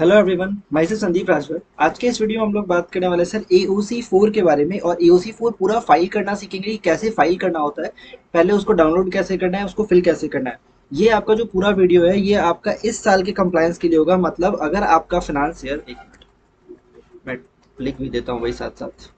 Hello everyone, मैं से संदीप राजभर। आज के इस वीडियो में हम लोग बात करने वाले हैं सर AOC4 के बारे में। और AOC4 पूरा फाइल करना सीखेंगे कि कैसे फाइल करना होता है, पहले उसको डाउनलोड कैसे करना है, उसको फिल कैसे करना है। ये आपका जो पूरा वीडियो है ये आपका इस साल के कंप्लायंस के लिए होगा। मतलब अगर आपका फाइनेंस ईयर, एक मिनट मैं लिख भी देता हूँ भाई साथ साथ।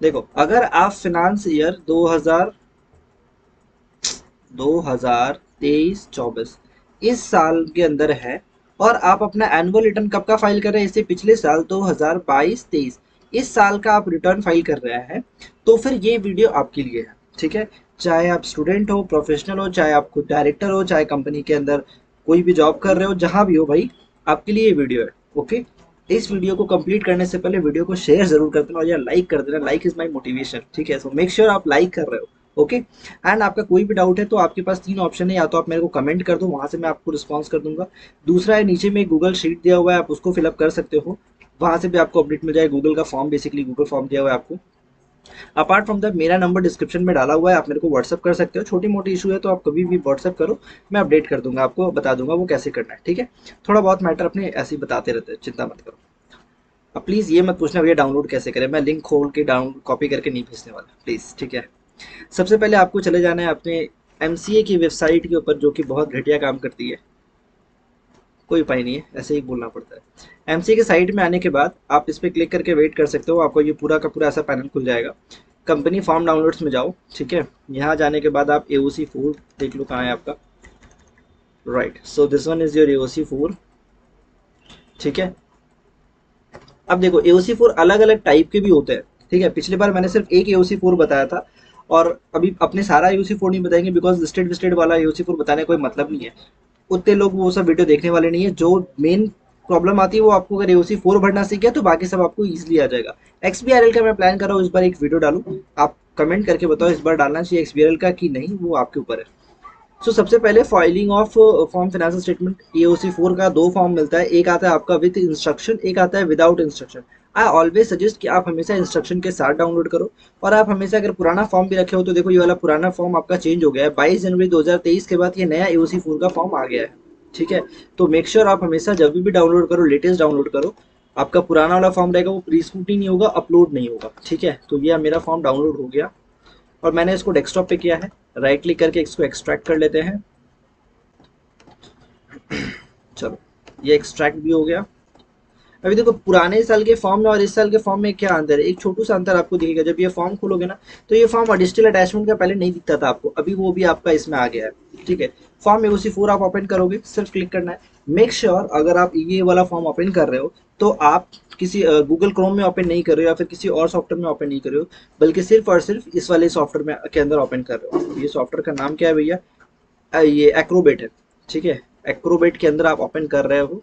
देखो, अगर आप फाइनेंस ईयर 2023-24 इस साल के अंदर है और आप अपना एनुअल रिटर्न कब का फाइल कर रहे हैं, इससे पिछले साल 2022-23 इस साल का आप रिटर्न फाइल कर रहे हैं, तो फिर ये वीडियो आपके लिए है। ठीक है, चाहे आप स्टूडेंट हो, प्रोफेशनल हो, चाहे आप खुद डायरेक्टर हो, चाहे कंपनी के अंदर कोई भी जॉब कर रहे हो, जहां भी हो भाई, आपके लिए ये वीडियो है। ओके, इस वीडियो को कंप्लीट करने से पहले वीडियो को शेयर जरूर कर देना और यार लाइक कर देना। Like is my motivation. ठीक है, सो मेक श्योर आप लाइक कर रहे हो। ओके, एंड आपका कोई भी डाउट है तो आपके पास तीन ऑप्शन है, या तो आप मेरे को कमेंट कर दो, वहां से मैं आपको रिस्पॉन्स कर दूंगा। दूसरा है, नीचे में एक गूगल शीट दिया हुआ है, आप उसको फिलअप कर सकते हो, वहां से भी आपको अपडेट मिल जाए। गूगल का फॉर्म, बेसिकली गूगल फॉर्म दिया हुआ है आपको। अपार्ट फ्रॉम दैट मेरा नंबर डिस्क्रिप्शन में डाला हुआ है, आप मेरे को व्हाट्सअप कर सकते हो। छोटी मोटी इशू है तो आप कभी भी व्हाट्सअप करो, मैं अपडेट कर दूंगा, आपको बता दूंगा वो कैसे करना है। ठीक है, थोड़ा बहुत मैटर अपने ऐसे ही बताते रहते हैं, चिंता मत करो। अब प्लीज़ ये मत पूछना भैया डाउनलोड कैसे करें, मैं लिंक खोल के डाउन कॉपी करके नहीं भेजने वाला, प्लीज़। ठीक है, सबसे पहले आपको चले जाना है अपने एमसीए की वेबसाइट के ऊपर, जो कि बहुत घटिया काम करती है। कोई उपाय नहीं है, ऐसे ही बोलना पड़ता है। एमसीए के साइट में आने के बाद आप इस पर क्लिक करके वेट कर सकते हो, आपको ये पूरा का पूरा ऐसा पैनल खुल जाएगा। कंपनी फॉर्म डाउनलोड्स में जाओ। ठीक है, यहाँ जाने के बाद आप AOC4 देख लो कहाँ है आपका। Right, so this one is your AOC4। ठीक है, अब देखो AOC4 अलग अलग टाइप के भी होते हैं। ठीक है, पिछली बार मैंने सिर्फ एक AOC4 बताया था, और अभी अपने सारा AOC4 नहीं बताएंगे, बिकॉज लिस्टेड विस्टेड वाला AOC4 बताने का कोई मतलब नहीं है। उतने लोग वो सब वीडियो देखने वाले नहीं है। जो मेन प्रॉब्लम आती है वो आपको, अगर AOC4 भरना सीख गया तो बाकी सब आपको ईजिली आ जाएगा। XBRL का मैं प्लान कर रहा हूँ इस बार एक वीडियो डालूं, आप कमेंट करके बताओ इस बार डालना चाहिए XBRL का कि नहीं, वो आपके ऊपर है। सबसे पहले filing of form financial statement AOC4 का दो फॉर्म मिलता है, एक आता है आपका विद इंस्ट्रक्शन, एक आता है without instruction. I always suggest कि आप हमेशा इंस्ट्रक्शन के साथ डाउनलोड करो। और आप हमेशा अगर पुराना फॉर्म भी रखे हो तो देखो, ये वाला पुराना फॉर्म आपका चेंज हो गया है। 22 जनवरी 2023 के बाद ये नया AOC4 का फॉर्म आ गया है। ठीक है, तो मेक श्योर आप हमेशा जब भी डाउनलोड करो, लेटेस्ट डाउनलोड करो। आपका पुराना वाला फॉर्म रहेगा वो प्री स्क्रूटनी नहीं होगा, अपलोड नहीं होगा। ठीक है, तो ये मेरा फॉर्म डाउनलोड हो गया और मैंने इसको डेस्कटॉप पे किया है। राइट क्लिक करके इसको एक्सट्रैक्ट कर लेते हैं। चलो, ये एक्सट्रैक्ट भी हो गया। अभी देखो, पुराने साल के फॉर्म में और इस साल के फॉर्म में क्या अंतर है, एक छोटू सा अंतर आपको दिखेगा। जब ये फॉर्म खोलोगे ना, तो ये फॉर्म एडिशनल अटैचमेंट का पहले नहीं दिखता था आपको, अभी वो भी आपका इसमें आ गया है। ठीक है, फॉर्म AOC4 आप ओपन करोगे, सिर्फ क्लिक करना है। मेक श्योर अगर आप ये वाला फॉर्म ओपन कर रहे हो तो आप किसी गूगल क्रोम में ओपन नहीं कर रहे हो या फिर किसी और सॉफ्टवेयर में ओपन नहीं कर रहे हो, बल्कि सिर्फ और सिर्फ इस वाले सॉफ्टवेयर में के अंदर ओपन कर रहे हो। ये सॉफ्टवेयर का नाम क्या है भैया? ये एक्रोबेट है। ठीक है, एक्रोबेट के अंदर आप ओपन कर रहे हो।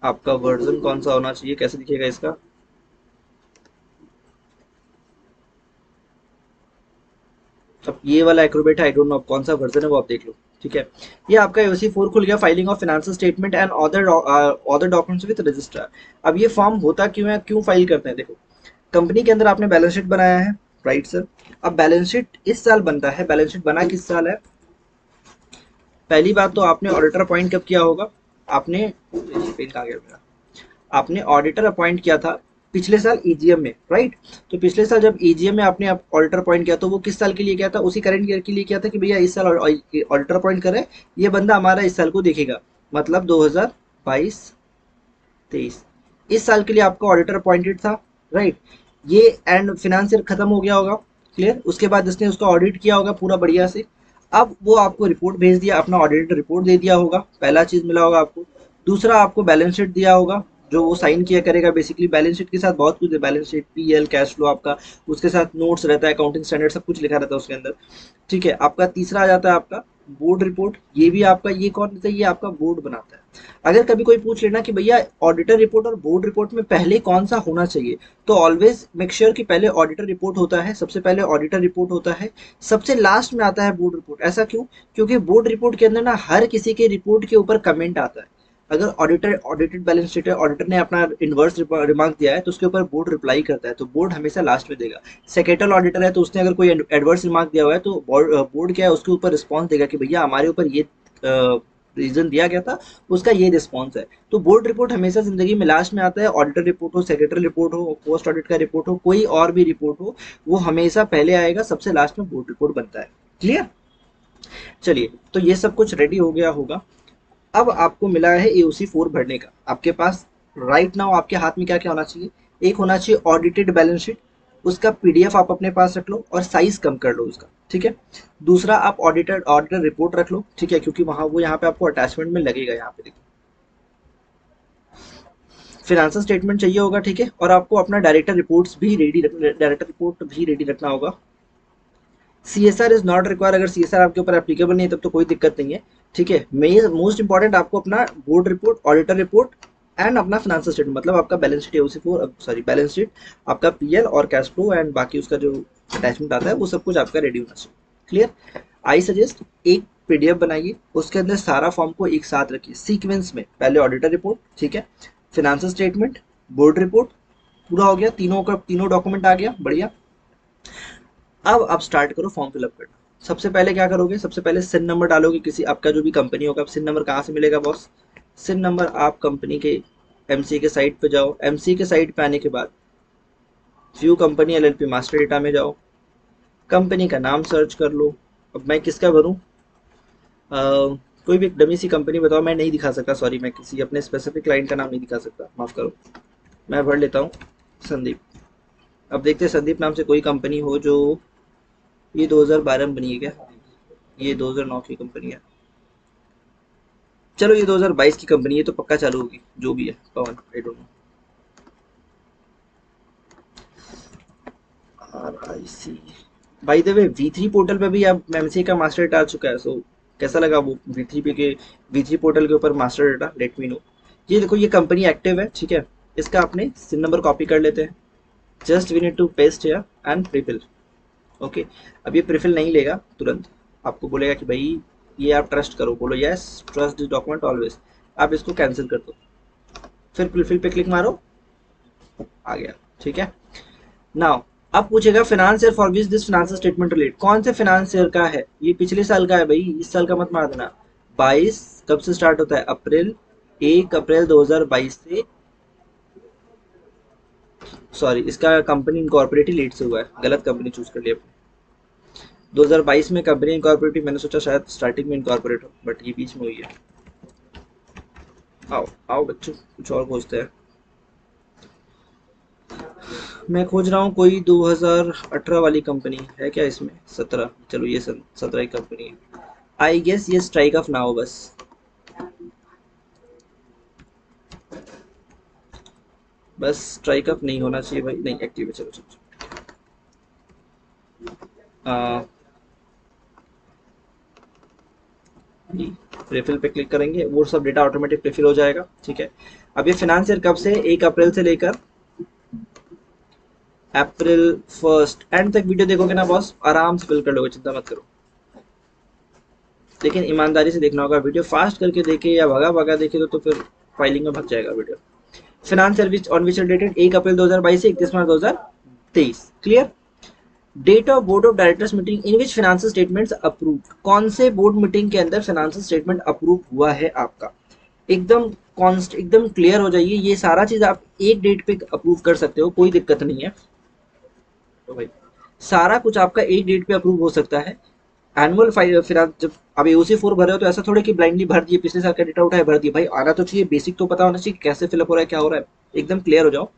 आपका वर्जन कौन सा होना चाहिए, कैसे दिखेगा इसका? अब ये वाला एक्रोबेट है, आई डोंट नो कौन सा वर्जन है, वो आप देख लो। ठीक है, ये आपका AOC4 खुल गया, filing of financial statement and other documents with registrar. अब ये फॉर्म होता क्यों है, क्यों फाइल करते हैं? देखो, कंपनी के अंदर आपने बैलेंस शीट बनाया है, राइट सर। अब बैलेंस शीट इस साल बनता है, बैलेंस शीट बना किस साल है? पहली बात तो आपने ऑडिटर अपॉइंट कब किया होगा? आपने पेन कहाँ गया मेरा? आपने ऑडिटर अपॉइंट किया था पिछले साल EGM में, राइट। तो पिछले साल जब EGM में आपने ऑडिटर अपॉइंट किया तो वो किस साल के लिए किया था? उसी करंट ईयर के लिए किया था कि भैया इस साल ऑडिटर अपॉइंट कर रहे हैं, ये बंदा हमारा इस साल को देखेगा, मतलब 2022-23 इस साल के लिए आपका ऑडिटर अपॉइंटेड था, राइट। ये एंड फिनेंस ईयर खत्म हो गया होगा, क्लियर। उसके बाद इसने उसका ऑडिट किया होगा पूरा बढ़िया से। अब वो आपको रिपोर्ट भेज दिया, अपना ऑडिट रिपोर्ट दे दिया होगा, पहला चीज मिला होगा आपको। दूसरा, आपको बैलेंस शीट दिया होगा जो वो साइन किया करेगा। बेसिकली बैलेंस शीट के साथ बहुत कुछ है, balance sheet, PL, cash flow आपका, उसके साथ नोट्स रहता है, अकाउंटिंग स्टैंडर्ड सब कुछ लिखा रहता है उसके अंदर। ठीक है, आपका तीसरा आ जाता है आपका बोर्ड रिपोर्ट। ये भी आपका, ये कौन देता है? ये आपका बोर्ड बनाता है। अगर कभी कोई पूछ लेना कि भैया ऑडिटर रिपोर्ट और बोर्ड रिपोर्ट में पहले कौन सा होना चाहिए, तो ऑलवेज मेक श्योर कि पहले ऑडिटर रिपोर्ट होता है, सबसे पहले ऑडिटर रिपोर्ट होता है, सबसे लास्ट में आता है बोर्ड रिपोर्ट। ऐसा क्यों? क्योंकि बोर्ड रिपोर्ट के अंदर ना हर किसी के रिपोर्ट के ऊपर कमेंट आता है। अगर ऑडिटर ऑडिटेड बैलेंस शीट है, ऑडिटर ने अपना इनवर्स रिमार्क दिया है, तो उसके ऊपर बोर्ड रिप्लाई करता है, तो बोर्ड हमेशा लास्ट में देगा। सेक्रेटल ऑडिटर है तो उसने अगर कोई एडवर्स रिमार्क दिया हुआ है तो बोर्ड क्या है, उसके ऊपर रिस्पॉन्स देगा कि भैया हमारे ऊपर ये रीजन दिया गया था, उसका ये रिस्पॉन्स है। तो बोर्ड रिपोर्ट हमेशा जिंदगी में लास्ट में आता है। ऑडिटर रिपोर्ट हो, सेक्रेटरी रिपोर्ट हो, पोस्ट ऑडिट का रिपोर्ट हो, कोई और भी रिपोर्ट हो, वो हमेशा पहले आएगा, सबसे लास्ट में बोर्ड रिपोर्ट बनता है। क्लियर? चलिए, तो ये सब कुछ रेडी हो गया होगा। अब आपको मिला है एओसी 4 भरने का। आपके पास राइट नाउ आपके हाथ में क्या क्या होना चाहिए? एक होना चाहिए ऑडिटेड बैलेंस शीट, उसका पीडीएफ आप अपने पास रख लो और साइज कम कर लो उसका, ठीक है। दूसरा, आप ऑडिटर रिपोर्ट रख लो, ठीक है, क्योंकि वहां वो यहाँ पे आपको अटैचमेंट में लगेगा। यहाँ पे देखो, फिनेंशियल स्टेटमेंट चाहिए होगा, ठीक है। और आपको अपना डायरेक्टर रिपोर्ट भी रेडी रखना होगा। सीएसआर इज नॉट रिक्वायर, अगर सीएसआर आपके ऊपर एप्लीकेबल नहीं है तब तो कोई दिक्कत नहीं है, ठीक है। मोस्ट इंपॉर्टेंट आपको अपना board report, auditor report and अपना फाइनेंशियल स्टेटमेंट, मतलब आपका balance sheet AOC 4, sorry balance sheet, आपका पीएल और कैश फ्लो एंड बाकी उसका जो अटैचमेंट आता है वो सब कुछ आपका रेडी होना चाहिए। क्लियर? आई सजेस्ट एक पीडीएफ बनाइए, उसके अंदर सारा फॉर्म को एक साथ रखिए सीक्वेंस में। पहले ऑडिटर रिपोर्ट, ठीक है, फाइनेंशियल स्टेटमेंट, बोर्ड रिपोर्ट, पूरा हो गया, तीनों डॉक्यूमेंट आ गया, बढ़िया। अब आप स्टार्ट करो फॉर्म फिलअप करना। सबसे पहले क्या करोगे? सबसे पहले सिन नंबर डालोगे, किसी आपका जो भी कंपनी होगा। अब सिन नंबर कहाँ से मिलेगा बॉस? सिन नंबर आप कंपनी के एमसी के साइट पे जाओ, एमसी के साइट पे आने के बाद view company LLP master data में जाओ, कंपनी का नाम सर्च कर लो। अब मैं किसका भरूं? कोई भी डमी सी कंपनी बताओ, मैं नहीं दिखा सकता, सॉरी, मैं किसी अपने स्पेसिफिक क्लाइंट का नाम नहीं दिखा सकता, माफ करो। मैं भर लेता हूँ संदीप। अब देखते हैं संदीप नाम से कोई कंपनी हो जो, ये 2012 में बनी है क्या? ये 2009 की कंपनी है। चलो ये 2022 की कंपनी है तो पक्का चालू होगी, जो भी है, Pawan, I don't know. RIC, by the way V3 portal पे भी अब एमसीए का मास्टर डेटा आ चुका है। सो कैसा लगा वो V3 पोर्टल के ऊपर master data? Let me know. ये देखो, ये कंपनी एक्टिव है, ठीक है। इसका आपने सिन नंबर कॉपी कर लेते हैं। Just we need to paste here and prefill. Okay, अब ये प्रीफिल नहीं लेगा तुरंत, आपको बोलेगा कि भाई ये आप ट्रस्ट करो, बोलो yes trust this document always. आप इसको कैंसिल कर दो, फिर प्रीफिल पे क्लिक मारो, आ गया, ठीक है। नाउ अब पूछेगा financier for which this financial statement relate, कौन से फाइनेंशियर का है? ये पिछले साल का है भाई, इस साल का मत मार देना। 22 कब से स्टार्ट होता है? अप्रैल, 1 अप्रैल 2022 से, सॉरी इसका कंपनी इनकॉर्पोरेट लेट से हुआ है, गलत कंपनी चूज कर लिया। 2022 में कंपनी इनकॉर्पोरेट, मैंने सोचा शायद स्टार्टिंग में इनकॉर्पोरेट हो, बट ये बीच में हुई है। आओ आओ बच्चों, कुछ और खोजते हैं। मैं खोज रहा हूँ कोई 2018 वाली कंपनी है क्या इसमें? 17, चलो ये 17 की कंपनी है। आई गेस ये स्ट्राइक ऑफ नाउ, बस स्ट्राइक अप नहीं होना चाहिए भाई, नहीं एक्टिव है, चलो चलो। प्रीफिल पे क्लिक करेंगे, वो सब डेटा ऑटोमेटिक प्रीफिल हो जाएगा, ठीक है। अब ये फाइनेंशियर कब से? 1 अप्रैल से लेकर अप्रैल 1 एंड तक वीडियो देखोगे ना बॉस, आराम से फिल कर लोगे, चिंता मत करो। लेकिन ईमानदारी से देखना होगा, वीडियो फास्ट करके देखे या भगा भगा देखे तो फिर फाइलिंग में भग जाएगा video. Finance service on which dated 1 अप्रैल 2022 से 31 मार्च 2023। Clear? Date of board of directors meeting in which financial statements approve, कौन से बोर्ड मीटिंग के अंदर फाइनेंशियल स्टेटमेंट अप्रूव हुआ है आपका? एकदम कॉन्स्ट, एकदम क्लियर हो जाइए, ये सारा चीज आप एक डेट पे अप्रूव कर सकते हो, कोई दिक्कत नहीं है। तो भाई सारा कुछ आपका एक डेट पे अप्रूव हो सकता है। एनुअल फाइल फिर आप जब आप एओसी 4 भर रहे हो तो ऐसा थोड़ा कि ब्लाइंडली भर दिए, पिछले साल का डेटा उठाए भर दिए, भाई आना तो चाहिए, बेसिक तो पता होना चाहिए कैसे फिलअप हो रहा है, क्या हो रहा है, एकदम क्लियर हो जाओ।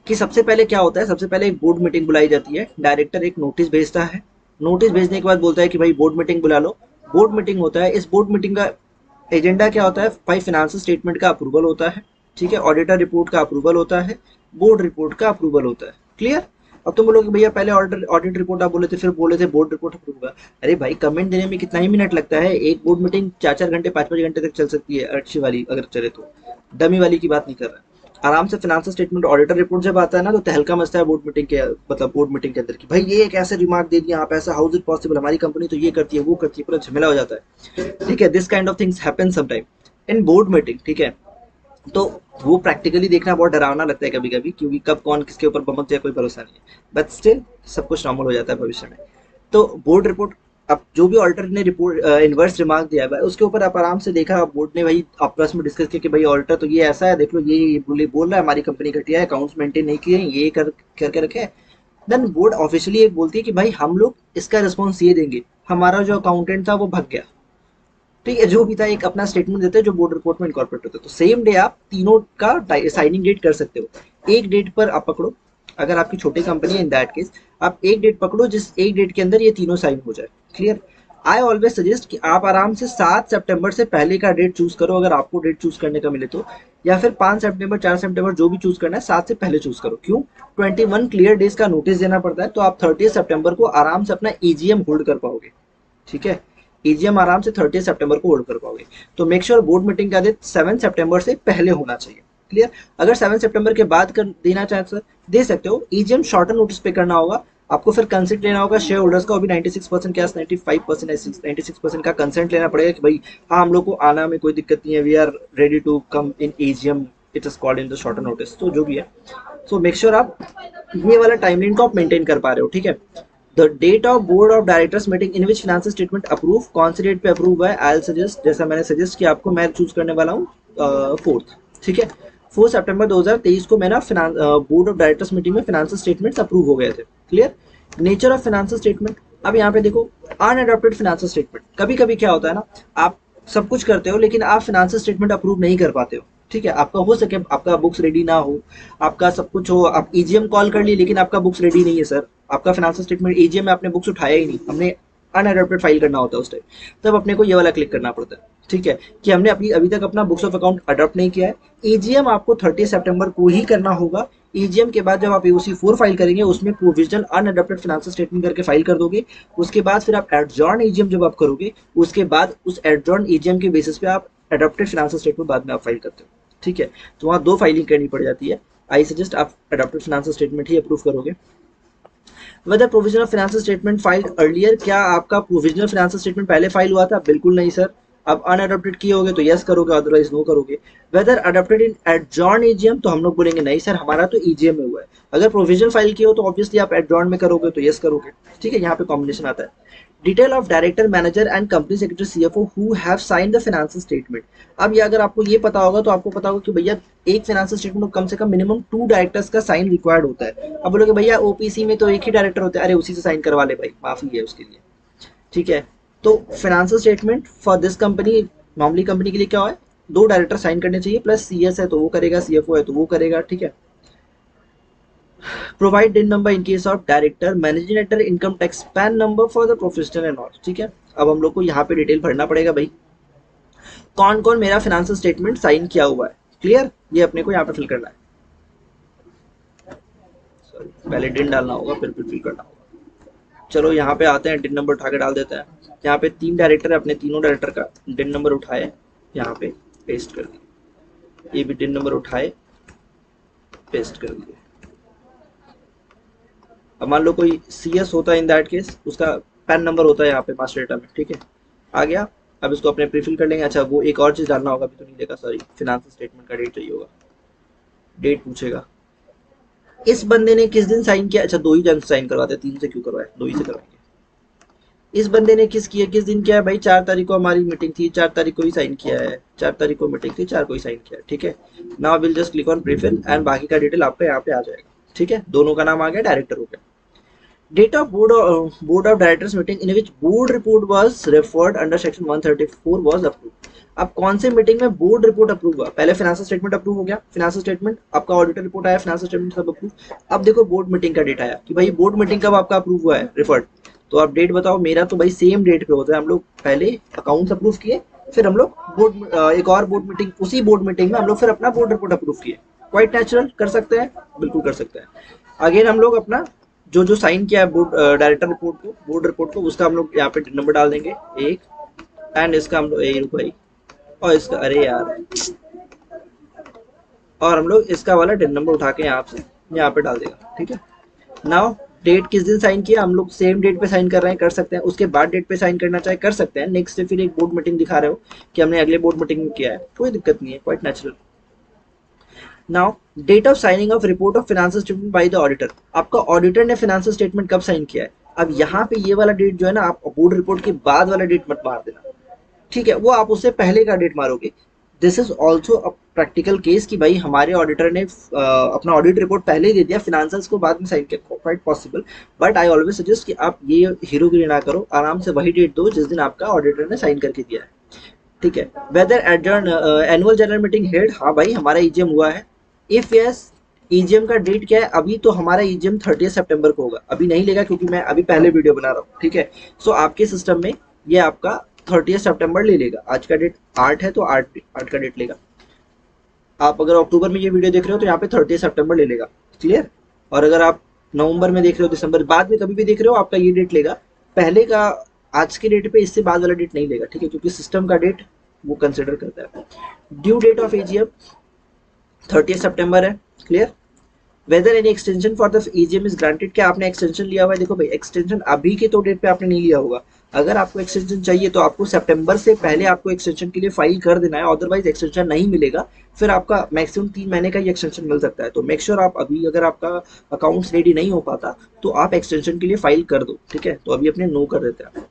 कि सबसे पहले क्या होता है? सबसे पहले एक बोर्ड मीटिंग बुलाई जाती है, डायरेक्टर एक नोटिस भेजता है, नोटिस भेजने के बाद बोलता है कि भाई बोर्ड मीटिंग बुला लो। बोर्ड मीटिंग होता है, इस बोर्ड मीटिंग का एजेंडा क्या होता है? भाई फाइनेंशियल स्टेटमेंट का अप्रूवल होता है, ठीक है, ऑडिटर रिपोर्ट का अप्रूवल होता है, बोर्ड रिपोर्ट का अप्रूवल होता है। क्लियर? अब तुम बोलोगे भैया पहले ऑडिट रिपोर्ट आप बोले थे, फिर बोले थे बोर्ड रिपोर्ट अप्रूव हुआ। अरे भाई कमेंट देने में कितना ही मिनट लगता है, एक बोर्ड मीटिंग 4-4 घंटे 5-5 घंटे तक चल सकती है, अच्छी वाली अगर चले तो, डमी वाली की बात नहीं कर रहा। आराम से फाइनेंशियल स्टेटमेंट ऑडिटर रिपोर्ट जब आता है ना तो तहलका मचता है बोर्ड मीटिंग के, मतलब बोर्ड मीटिंग के अंदर की, भाई ये कैसे रिमार्क दे दिया आप, ऐसा हाउ इज इट पॉसिबल, हमारी कंपनी तो ये करती है वो करती है, पूरा झमेला हो जाता है, ठीक है। This kind of things happen sometime in board meeting, ठीक है। तो वो प्रैक्टिकली देखना बहुत डरावना लगता है कभी कभी, क्योंकि कब कौन किसके ऊपर बमक जाए कोई भरोसा नहीं है, बट स्टिल सब कुछ नॉर्मल हो जाता है भविष्य में। तो बोर्ड रिपोर्ट अब जो भी ऑडिटर ने रिपोर्ट इनवर्स रिमार्क दिया है भाई, उसके ऊपर आप आराम से देखा, बोर्ड ने भाई आपस में डिस्कस किया कि भाई ऑडिटर तो ये ऐसा है, देख लो ये बोल रहा है हमारी कंपनी घटिया है, अकाउंट्स मेंटेन नहीं किए हैं, ये करके रखे हैं। देन बोर्ड ऑफिशियली एक बोलती है कि भाई हम लोग इसका रिस्पॉन्स ये देंगे, हमारा जो अकाउंटेंट था वो भाग गया, ठीक है, जो भी था एक अपना स्टेटमेंट देते हैं जो बोर्ड रिपोर्ट में इनकॉर्पोरेट होता है। तो सेम डे आप तीनों का साइनिंग डेट कर सकते हो। एक डेट पर आप पकड़ो, अगर आपकी छोटी कंपनी है इन दैट केस आप एक डेट पकड़ो जिस एक डेट के अंदर ये तीनों साइन हो जाए। क्लियर। आई ऑलवेज सजेस्ट कि आप आराम से 7 सितंबर से पहले का डेट चूज करो, अगर आपको डेट चूज करने का मिले तो, या फिर 5 सितंबर 4 सितंबर जो भी चूज करना है 7 से पहले चूज करो। क्यों? 21 क्लियर डेज का नोटिस देना पड़ता है, तो आप 30 सितंबर को आराम से अपना ईजीएम होल्ड कर पाओगे। ठीक है, ईजीएम आराम से 30 सितंबर को होल्ड कर पाओगे। तो मेक श्योर बोर्ड मीटिंग का दिन 7 सितंबर से पहले होना चाहिए। क्लियर। अगर 7 सितंबर के बाद कर देना चाहे तो दे सकते हो। ईजीएम शॉर्टर नोटिस पे करना होगा आपको, फिर कंसेंट लेना होगा शेयर होल्डर्स का, भी 96% क्या 95% 96% का कंसेंट लेना पड़ेगा कि भाई हाँ हम लोग को आना में कोई दिक्कत नहीं है, we are ready to come in EGM, it is called in the shorter notice. तो जो भी है, सो मेक श्योर आप ये वाला टाइमलाइन को आप मेंटेन कर पा रहे हो। ठीक है। The date of board of directors meeting in which financial statement approve, कौन सी डेट पे अप्रूव हुआ है, आई सजेस्ट, जैसा मैंने सजेस्ट किया आपको, मैं चूज करने वाला हूँ 4th। ठीक है, 4 सितंबर 2023 को मेरा बोर्ड ऑफ डायरेक्टर्स मीटिंग में फाइनेंशियल स्टेटमेंट्स अप्रूव हो गए थे। Clear. Nature of financial statement, अब यहाँ पे देखो अनअडॉप्टेड फाइनेंशियल स्टेटमेंट, कभी कभी क्या होता है ना, आप सब कुछ करते हो लेकिन आप फाइनेंशियल स्टेटमेंट अप्रूव नहीं कर पाते हो। ठीक है, आपका हो सके आपका बुक्स रेडी ना हो, आपका सब कुछ हो, आप ईजीएम कॉल कर ली लेकिन आपका बुक्स रेडी नहीं है सर, आपका फाइनेंशियल स्टेटमेंट ईजीएम में आपने बुक्स उठाया ही नहीं, हमने अनअडॉप्टेड फाइल करना होता है उस टाइम, तब अपने को ये वाला क्लिक करना पड़ता है। ठीक है, कि हमने अपनी अभी तक अपना बुक्स ऑफ अकाउंट अडॉप्ट नहीं किया है। ईजीएम आपको 30 सितंबर को ही करना होगा। ईजीएम के बाद जब आप एओसी 4 फाइल करेंगे उसमें प्रोविजनल अनअडॉप्टेड फाइनेंशियल स्टेटमेंट करके फाइल कर दोगे। उसके बाद फिर आप एडजॉर्न ईजीएम जब आप करोगे, उसके बाद उस एडजॉर्न ईजीएम के बेसिस पे आप अडॉप्टेड फाइनेंशियल स्टेटमेंट बाद में आप फाइल करते हो। ठीक है, तो वहाँ 2 फाइलिंग करनी पड़ जाती है। आई सजेस्ट आप अडॉप्टेड फाइनेंशियल स्टेटमेंट ही अप्रूव करोगे। Whether provisional financial statement file earlier, क्या आपका प्रोविजनल फाइनेंशियल स्टेटमेंट पहले फाइल हुआ था? बिल्कुल नहीं सर। अब अनअडॉप्टेड किए होगे तो यस करोगे, अदरवाइज नो करोगे। Whether adopted in adjourn EGM, तो हम लोग बोलेंगे नहीं सर हमारा तो ईजीएम में हुआ है। अगर प्रोविजनल फाइल किए हो तो ऑब्वियसली आप एडजॉर्न में करोगे तो यस करोगे। ठीक है, यहाँ पे कॉम्बिनेशन आता है। Detail of director manager and company secretary CFO who have sign the financial statement. अब ये अगर आपको ये पता होगा तो आपको पता होगा कि भैया एक फाइनेंशियल स्टेटमेंट को कम से कम मिनिमम 2 डायरेक्टर्स का साइन रिक्वायर्ड होता है। अब बोलोगे भैया ओपीसी में तो एक ही डायरेक्टर होता है, अरे उसी से साइन करवा ले भाई, माफी है उसके लिए। ठीक है, तो financial statement for this company, normally company के लिए क्या है, 2 डायरेक्टर साइन करने चाहिए, प्लस सीएस है तो वो करेगा, सीएफओ है तो वो करेगा। ठीक है। प्रोवाइड डिन number in case of director, managing director, income tax pan number for the professional and all. ठीक है, अब हम लोग को यहाँ पे डिटेल भरना पड़ेगा भाई कौन कौन मेरा फाइनेंशियल स्टेटमेंट साइन किया हुआ है। क्लियर, ये अपने को यहाँ पे फिल करना है। सॉरी, पहले डिन डालना होगा फिर फिल करना होगा। चलो यहाँ पे आते हैं, डिन नंबर उठा के डाल देते हैं। यहाँ पे 3 डायरेक्टर है, अपने तीनों डायरेक्टर का डिन नंबर उठाए, यहाँ पे पेस्ट कर दिए। ये भी डिन नंबर उठाए, पेस्ट कर दिए। अब मान लो कोई सीएस होता है, इन दैट केस उसका पैन नंबर होता है यहाँ पे मास्टर डेटा में। ठीक है, आ गया। अब इसको अपने प्रीफिल कर लेंगे। अच्छा, वो एक और चीज डालना होगा, अभी तो नहीं देखा, सॉरी, फाइनेंशियल स्टेटमेंट का डेट चाहिए होगा, डेट पूछेगा। इस बंदे ने किस दिन साइन किया? अच्छा, 2 ही जन साइन करवाते, 3 से क्यों करवाए, 2 ही से करवाएंगे। इस बंदे ने किस दिन किया है भाई? 4 तारीख को हमारी मीटिंग थी, 4 तारीख को ही साइन किया है, 4 तारीख को मीटिंग थी, 4 को ही साइन किया है। ठीक है, now will just click on prefill and बाकी का डिटेल आपका यहाँ पे आ जाएगा। ठीक है, दोनों का नाम आ गया, डायरेक्टर हो गया। Date of board of directors meeting in which board report was referred under section 134 was approved। अब कौन से मीटिंग में बोर्ड रिपोर्ट अप्रूव हुआ? पहले फाइनेंशियल स्टेटमेंट अप्रूव हो गया, फाइनेंशियल स्टेटमेंट, आपका ऑडिटर रिपोर्ट आया, फाइनेंशियल स्टेटमेंट सब अप्रूव। अब देखो बोर्ड मीटिंग का डेट आया कि भाई बोर्ड मीटिंग कब आपका अप्रूव हुआ है, रिफर्ड। तो आप डेट बताओ। मेरा तो भाई सेम डेट पे होता है, हम लोग पहले अकाउंट्स अप्रूव किए, फिर हम लोग बोर्ड एक और बोर्ड मीटिंग, उसी बोर्ड मीटिंग में हम लोग फिर अपना बोर्ड रिपोर्ट अप्रूव किए। क्वाइट नेचुरल, कर सकते हैं, बिल्कुल कर सकते हैं। अगेन हम लोग अपना जो साइन किया है बोर्ड डायरेक्टर रिपोर्ट को, बोर्ड रिपोर्ट को, उसका हम लोग यहाँ पे नंबर डाल देंगे 1, एंड इसका हम लोग यही भाई, और इसका, अरे यार, और हम लोग इसका वाला डिन नंबर उठा के यहाँ पे डाल देगा। ठीक है, नाउ डेट किस दिन साइन किया, हम लोग सेम डेट पे साइन कर रहे हैं, कर सकते हैं। उसके बाद डेट पे साइन करना चाहे कर सकते हैं। नेक्स्ट से फिर एक बोर्ड मीटिंग दिखा रहे हो कि हमने अगले बोर्ड मीटिंग में किया है, कोई दिक्कत नहीं है, quite natural. Now date of signing of report of financial statement by the auditor, आपका ऑडिटर ने फाइनेंशियल स्टेटमेंट कब साइन किया है? अब यहाँ पे ये वाला डेट जो है ना, आप बोर्ड रिपोर्ट के बाद वाला डेट मत मार देना, ठीक है, वो आप उससे पहले का डेट मारोगे। This is also a practical case कि भाई हमारे ऑडिटर ने अपना ऑडिट रिपोर्ट पहले ही दे दिया, फिनेंशियल्स को बाद में साइन किया, quite possible. But I always suggest कि आप ये हीरोगिरी ना करो, आराम से वही डेट दो जिस दिन आपका ऑडिटर ने साइन करके दिया है, ठीक है। Whether adjourn annual general meeting held, हाँ भाई हमारा ईजीएम हुआ है। इफ यस, ईजीएम का डेट क्या है? अभी तो हमारा ईजीएम 30 सितंबर को होगा, अभी नहीं लेगा क्योंकि मैं अभी पहले वीडियो बना रहा हूँ, ठीक है। सो आपके सिस्टम में ये आपका 30 सितंबर ले लेगा। आज का डेट 8 है तो 8 का डेट लेगा। आप अगर अक्टूबर में ये वीडियो देख रहे हो तो यहाँ पे 30 सितंबर ले लेगा, क्लियर। और अगर आप नवंबर में देख रहे हो, दिसंबर, बाद में कभी भी देख रहे हो, आपका ये डेट लेगा। पहले का आज के डेट पे इससे बाद वाला डेट नहीं लेगा, ठीक है, क्योंकि सिस्टम का डेट वो कंसिडर करता है। ड्यू डेट ऑफ एजीएम 30 सितंबर है, clear. Whether any extension for the EGM is granted, क्या आपने एक्सटेंशन लिया हुआ है? देखो भाई, एक्सटेंशन अभी के तो डेट पे आपने नहीं लिया होगा। अगर आपको एक्सटेंशन चाहिए तो आपको सितंबर से पहले आपको एक्सटेंशन के लिए फाइल कर देना है, अदरवाइज एक्सटेंशन नहीं मिलेगा। फिर आपका मैक्सिमम 3 महीने का ही एक्सटेंशन मिल सकता है। तो मेक श्योर आप अभी, अगर आपका अकाउंट्स रेडी नहीं हो पाता तो आप एक्सटेंशन के लिए फाइल कर दो, ठीक है। तो अभी अपने नो कर देते हैं।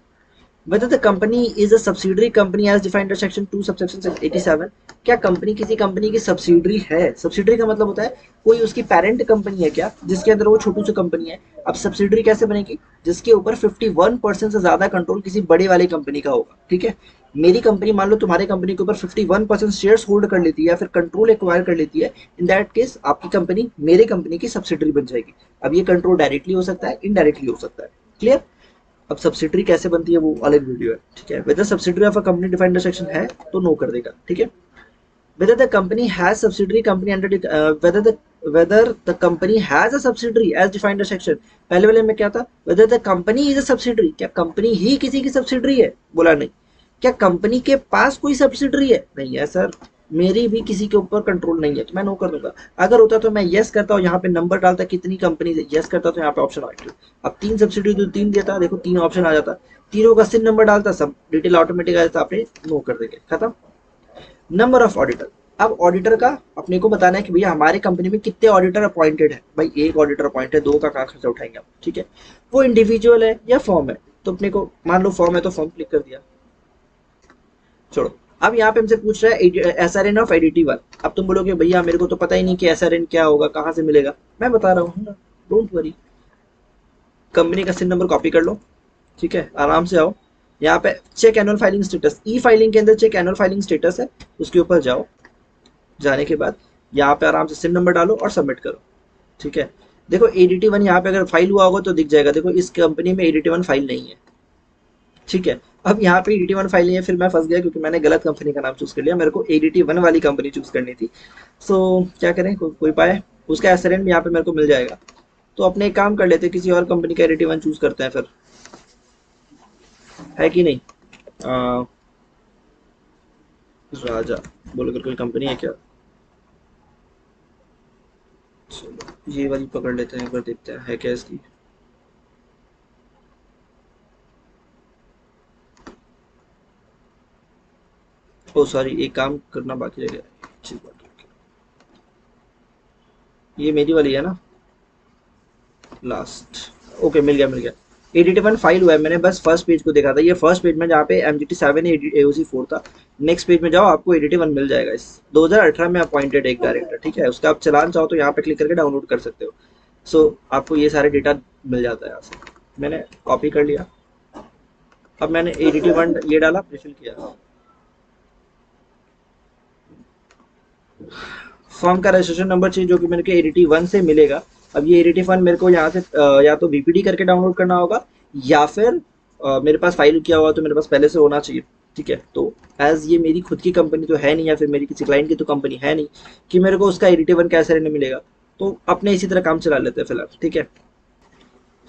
Whether the company is a subsidiary company as defined under section 2 subsection 87, क्या कंपनी किसी कंपनी की सब्सिडरी है? सब्सिडरी का मतलब होता है कोई उसकी पेरेंट कंपनी है क्या, जिसके अंदर वो छोटी सी कंपनी है। अब सब्सिडरी कैसे बनेगी? जिसके ऊपर 51% से ज्यादा कंट्रोल किसी बड़े वाली कंपनी का होगा, ठीक है। मेरी कंपनी मान लो तुम्हारे कंपनी के ऊपर 51% शेयर्स होल्ड कर लेती है या फिर कंट्रोल एक्वायर कर लेती है, इन दैट केस आपकी कंपनी मेरे कंपनी की सब्सिडरी बन जाएगी। अब ये कंट्रोल डायरेक्टली हो सकता है, इनडायरेक्टली हो सकता है, क्लियर। अब सब्सिडरी कैसे बनती है वो अलग वीडियो है, ठीक है। Whether subsidiary of a company defined section है तो नो कर देगा, ठीक है। Whether the company has subsidiary company under whether the company has a subsidiary as defined section, पहले वाले में क्या था? Whether the company is a subsidiary, क्या कंपनी ही किसी की सब्सिडरी है? बोला नहीं। क्या कंपनी के पास कोई सब्सिडरी है? नहीं है सर, मेरी भी किसी के ऊपर कंट्रोल नहीं है, तो मैं नो कर दूंगा। अगर होता तो मैं यस करता हूँ, यहाँ पे नंबर डालता कितनी कंपनी से, यस करता तो यहाँ पे ऑप्शन आ। अब 3 सब्सिडी तो 3 देता, देखो 3 ऑप्शन आ जाता, तीनों का सिन नंबर डालता, सब डिटेल ऑटोमेटिक आ जाता, आपने नो कर देंगे, खत्म। नंबर ऑफ ऑडिटर, अब ऑडिटर का अपने को बताना है कि भैया हमारे कंपनी में कितने ऑडिटर अपॉइंटेड है। भाई एक ऑडिटर अपॉइंट है, 2 का कहाँ खर्चा उठाएंगे आप, ठीक है। वो इंडिविजुअल है या फॉर्म है, तो अपने को मान लो फॉर्म है तो फॉर्म क्लिक कर दिया, छोड़ो। अब यहाँ पे हमसे पूछ रहा है SRN ऑफ ADT1। अब तुम बोलोगे भैया मेरे को तो पता ही नहीं कि SRN क्या होगा, कहाँ से मिलेगा। मैं बता रहा हूँ ना, डोंट वरी। कंपनी का सिन नंबर कॉपी कर लो, ठीक है, आराम से आओ। यहाँ पे check annual filing status, e filing के अंदर चेक एनुअल फाइलिंग स्टेटस है, उसके ऊपर जाओ। जाने के बाद यहाँ पे आराम से सिन नंबर डालो और सबमिट करो, ठीक है। देखो ADT1 यहाँ पे अगर फाइल हुआ होगा तो दिख जाएगा। देखो इस कंपनी में ADT1 फाइल नहीं है, ठीक है। अब यहाँ पे ADT1 फाइल नहीं है, फिर मैं फंस गया क्योंकि मैंने गलत कंपनी का नाम चूज कर लिया। मेरे को ADT1 वाली कंपनी चूज करनी थी। सो क्या करें, कोई पाए उसका SRN भी यहाँ पे मेरे को मिल जाएगा। तो अपने एक काम कर लेते हैं, किसी और कंपनी का ADT1 चूज करते हैं फिर, है कि नहीं। राजा बोलकर कोई कंपनी है क्या? चलो ये वाली पकड़ लेते हैं, एक बार देखते हैं है क्या इसकी। ओ सॉरी, एक काम करना बाकी रह गया, ठीक बात। ये मेरी वाली है ना, लास्ट, ओके मिल गया मिल गया। ADT1 फाइल हुआ है, मैंने बस फर्स्ट पेज को देखा था। ये फर्स्ट पेज में जहाँ पे MGT7 AOC4 था। नेक्स्ट पेज में जाओ, आपको ADT1 मिल जाएगा। इस 2018 में अपॉइंटेड एक डायरेक्टर, ठीक है। उसका आप चलान चाहो तो यहाँ पे क्लिक करके डाउनलोड कर सकते हो। सो आपको ये सारे डेटा मिल जाता है यहाँ से। मैंने कॉपी कर लिया। अब मैंने ADT1 ये डाला, प्रीफिल किया। फॉर्म का रजिस्ट्रेशन नंबर चाहिए जो कि मेरे को ADT1 से मिलेगा। अब ये ADT1 मेरे को यहाँ से या तो VPD करके डाउनलोड करना होगा, या फिर मेरे पास फाइल किया हुआ तो मेरे पास पहले से होना चाहिए, ठीक है। तो एज ये मेरी खुद की कंपनी तो है नहीं, या फिर मेरी किसी क्लाइंट की तो कंपनी है नहीं कि मेरे को उसका ADT1 कैसे रहने मिलेगा। तो अपने इसी तरह काम चला लेते हैं फिलहाल, ठीक है।